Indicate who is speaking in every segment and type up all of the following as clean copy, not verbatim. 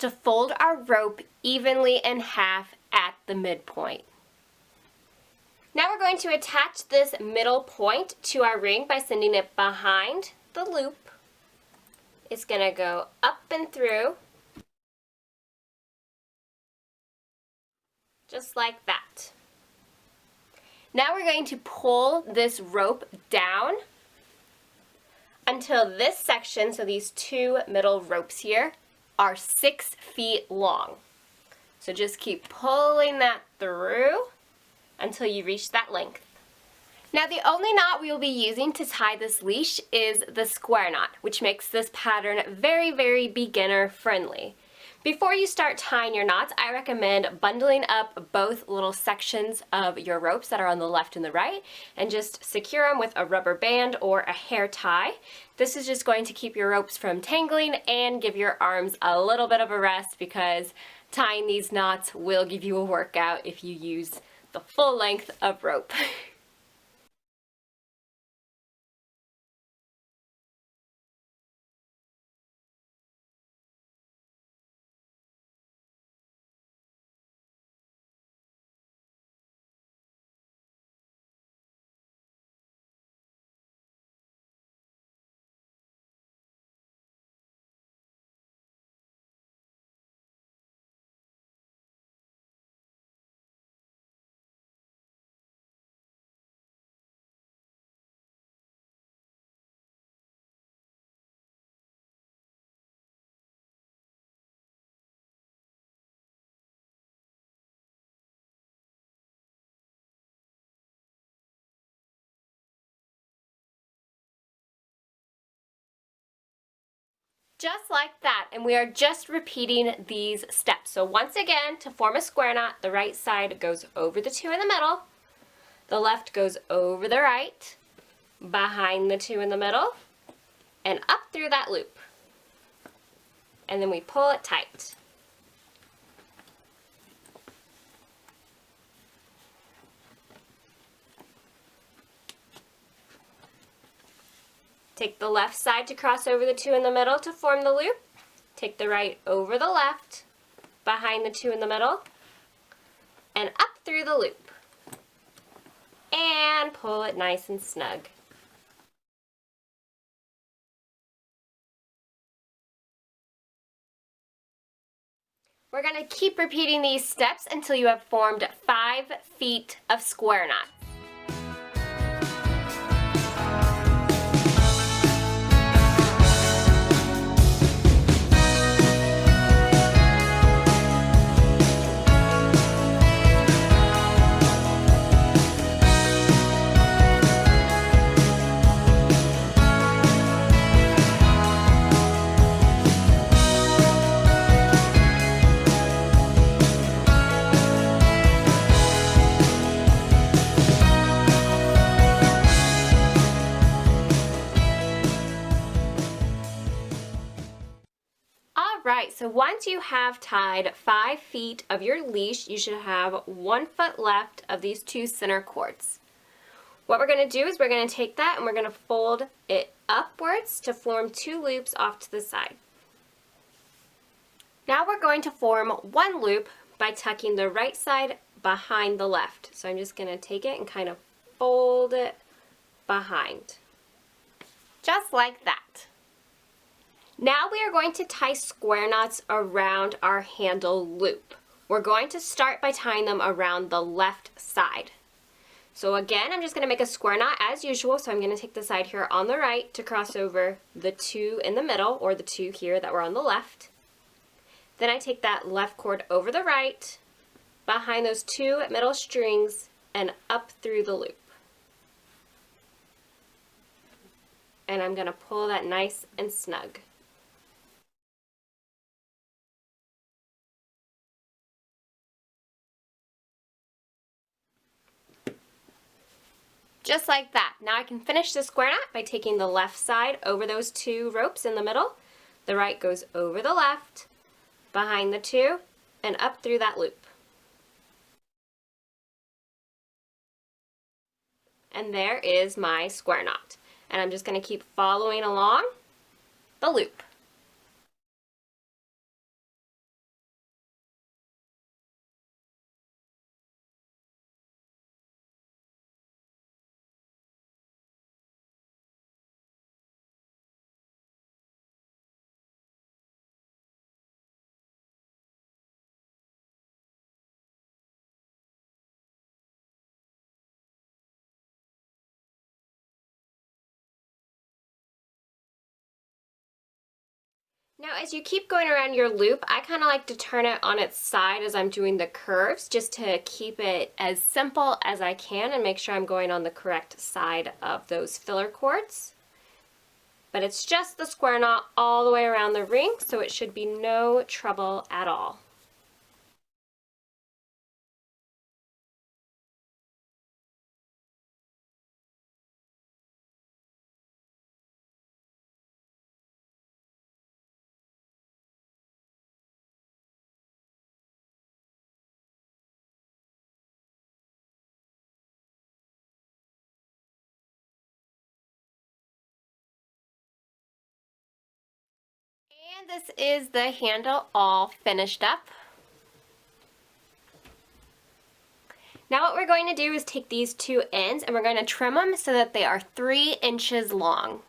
Speaker 1: to fold our rope evenly in half at the midpoint. Now we're going to attach this middle point to our ring by sending it behind the loop. It's going to go up and through, just like that. Now we're going to pull this rope down until this section, so these two middle ropes here, are 6 feet long. So just keep pulling that through until you reach that length. Now the only knot we will be using to tie this leash is the square knot, which makes this pattern very, very beginner friendly. Before you start tying your knots, I recommend bundling up both little sections of your ropes that are on the left and the right and just secure them with a rubber band or a hair tie. This is just going to keep your ropes from tangling and give your arms a little bit of a rest, because tying these knots will give you a workout if you use the full length of rope. Just like that, and we are just repeating these steps. So once again, to form a square knot, the right side goes over the two in the middle, the left goes over the right, behind the two in the middle, and up through that loop. And then we pull it tight. Take the left side to cross over the two in the middle to form the loop. Take the right over the left, behind the two in the middle, and up through the loop. And pull it nice and snug. We're going to keep repeating these steps until you have formed 5 feet of square knots. Alright, so once you have tied 5 feet of your leash, you should have 1 foot left of these 2 center cords. What we're going to do is we're going to take that and we're going to fold it upwards to form 2 loops off to the side. Now we're going to form 1 loop by tucking the right side behind the left. So I'm just going to take it and kind of fold it behind. Just like that. Now we are going to tie square knots around our handle loop. We're going to start by tying them around the left side. So again, I'm just going to make a square knot as usual. So I'm going to take the side here on the right to cross over the 2 in the middle, or the 2 here that were on the left. Then I take that left cord over the right, behind those 2 middle strings, and up through the loop. And I'm going to pull that nice and snug. Just like that. Now I can finish the square knot by taking the left side over those 2 ropes in the middle. The right goes over the left, behind the 2, and up through that loop. And there is my square knot. And I'm just going to keep following along the loop. Now as you keep going around your loop, I kind of like to turn it on its side as I'm doing the curves just to keep it as simple as I can and make sure I'm going on the correct side of those filler cords. But it's just the square knot all the way around the ring, so it should be no trouble at all. And this is the handle all finished up. Now what we're going to do is take these two ends and we're going to trim them so that they are 3 inches long.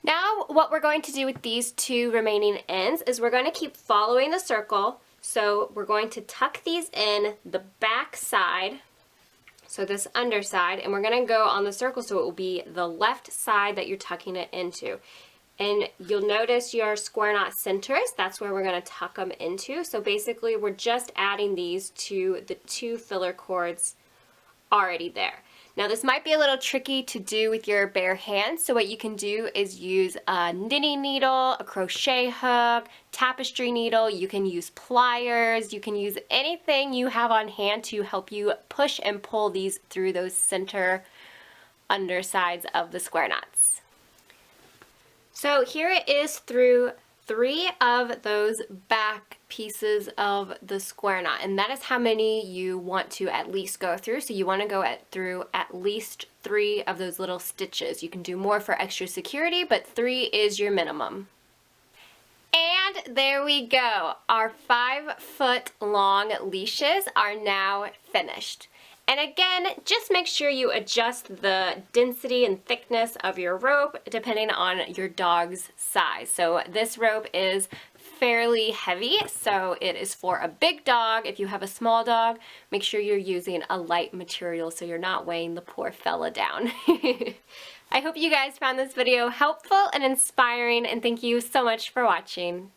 Speaker 1: Now what we're going to do with these two remaining ends is we're going to keep following the circle. So we're going to tuck these in the back side, so this underside, and we're going to go on the circle so it will be the left side that you're tucking it into. And you'll notice your square knot centers, that's where we're going to tuck them into. So basically we're just adding these to the 2 filler cords already there. Now this might be a little tricky to do with your bare hands, so what you can do is use a knitting needle, a crochet hook, tapestry needle, you can use pliers, you can use anything you have on hand to help you push and pull these through those center undersides of the square knots. So here it is through 3 of those back pieces of the square knot, and that is how many you want to at least go through. So you want to go through at least 3 of those little stitches. You can do more for extra security, but 3 is your minimum. And there we go. Our 5-foot long leashes are now finished. And again, just make sure you adjust the density and thickness of your rope depending on your dog's size. So this rope is fairly heavy, so it is for a big dog. If you have a small dog, make sure you're using a light material so you're not weighing the poor fella down. I hope you guys found this video helpful and inspiring, and thank you so much for watching.